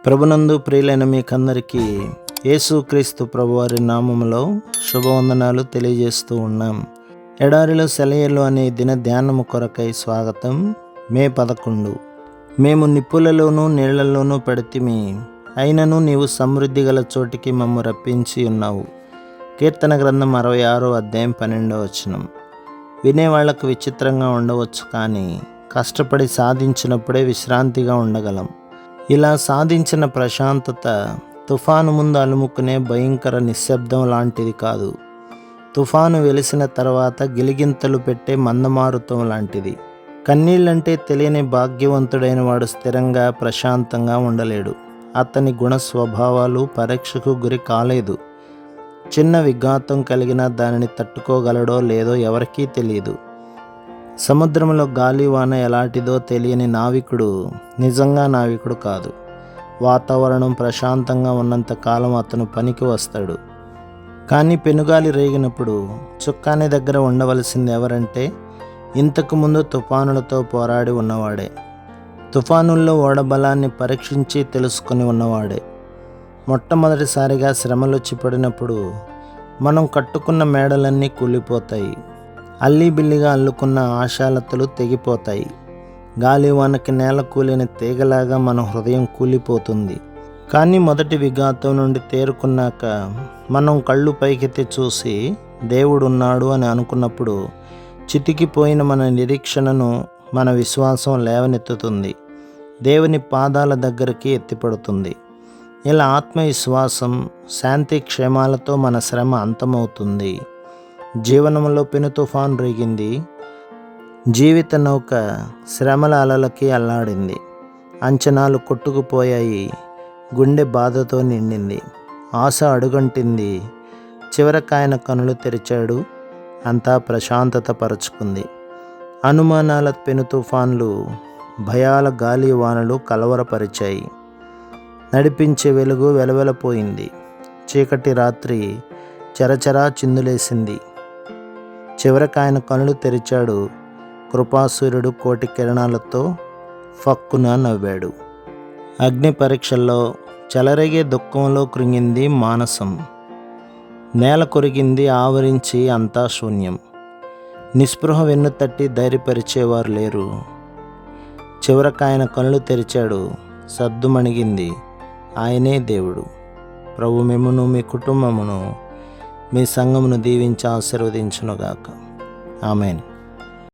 ప్రభునందు ప్రియులైన మీకందరికీ యేసుక్రీస్తు ప్రభువారి నామములో శుభవందనాలు తెలియజేస్తూ ఉన్నాం. ఎడారిలో సెలయేళ్ళు అనే దిన ధ్యానము కొరకై స్వాగతం. మే 11. మేము నిప్పులలోనూ నీళ్లలోనూ పెడితిమి, అయినను నీవు సమృద్ధి గల చోటికి మమ్ము రప్పించి ఉన్నావు. కీర్తన గ్రంథం 66 అధ్యాయం 12వ వచనం. వినేవాళ్లకు విచిత్రంగా ఉండవచ్చు, కానీ కష్టపడి సాధించినప్పుడే విశ్రాంతిగా ఉండగలం. ఇలా సాధించిన ప్రశాంతత తుఫాను ముందు అలుముకునే భయంకర నిశ్శబ్దం లాంటిది కాదు. తుఫాను వెలిసిన తర్వాత గిలిగింతలు పెట్టే మందమారుతం లాంటిది. కన్నీళ్ళంటే తెలియని భాగ్యవంతుడైన వాడు స్థిరంగా ప్రశాంతంగా ఉండలేడు. అతని గుణ స్వభావాలు పరీక్షకు గురి కాలేదు. చిన్న విఘాతం కలిగినా దానిని తట్టుకోగలడో లేదో ఎవరికీ తెలియదు. సముద్రంలో గాలివాన ఎలాంటిదో తెలియని నావికుడు నిజంగా నావికుడు కాదు. వాతావరణం ప్రశాంతంగా ఉన్నంత కాలం అతను పనికి వస్తాడు. కానీ పెనుగాలి రేగినప్పుడు చుక్కాని దగ్గర ఉండవలసింది ఎవరంటే ఇంతకు ముందు తుఫానులతో పోరాడి ఉన్నవాడే. తుఫానుల్లో ఓడబలాన్ని పరీక్షించి తెలుసుకొని ఉన్నవాడే. మొట్టమొదటిసారిగా శ్రమలొచ్చి పడినప్పుడు మనం కట్టుకున్న మేడలన్నీ కూలిపోతాయి. అల్లీబిల్లిగా అల్లుకున్న ఆశాలతలు తెగిపోతాయి. గాలివానకి నేల కూలిన తీగలాగా మన హృదయం కూలిపోతుంది. కానీ మొదటి విఘాతం నుండి తేరుకున్నాక మనం కళ్ళు పైకెత్తి చూసి దేవుడున్నాడు అని అనుకున్నప్పుడు చితికిపోయిన మన నిరీక్షణను, మన విశ్వాసం లేవనెత్తుతుంది. దేవుని పాదాల దగ్గరికి ఎత్తిపడుతుంది. ఇలా ఆత్మవిశ్వాసం, శాంతి, క్షేమాలతో మన శ్రమ అంతమవుతుంది. జీవనంలో పెను తుఫాను రేగింది. జీవిత నౌక శ్రమల అలలకి అల్లాడింది. అంచనాలు కొట్టుకుపోయాయి. గుండె బాధతో నిండింది. ఆశ అడుగంటింది. చివరకాయన కనులు తెరిచాడు. అంతా ప్రశాంతత పరుచుకుంది. అనుమానాల పెను తుఫాన్లు, భయాల గాలి వానలు కలవరపరిచాయి. నడిపించే వెలుగు వెలవెలపోయింది. చీకటి రాత్రి చరచరా చిందులేసింది. చివరకాయన కనులు తెరిచాడు. కృపాసూర్యుడు కోటి కిరణాలతో ఫక్కున నవ్వాడు. అగ్ని పరీక్షల్లో చెలరేగే దుఃఖంలో కృంగింది మానసం. నేల కొరిగింది, ఆవరించి అంతా శూన్యం. నిస్పృహ వెన్ను తట్టి ధైర్యపరిచేవారు లేరు. చివరకాయన కనులు తెరిచాడు. సద్దుమణిగింది. ఆయనే దేవుడు. ప్రభు మిమ్మును, మీ కుటుంబమును, మీ సంఘమును దీవించి ఆశీర్వదించునుగాక. ఆమేన్.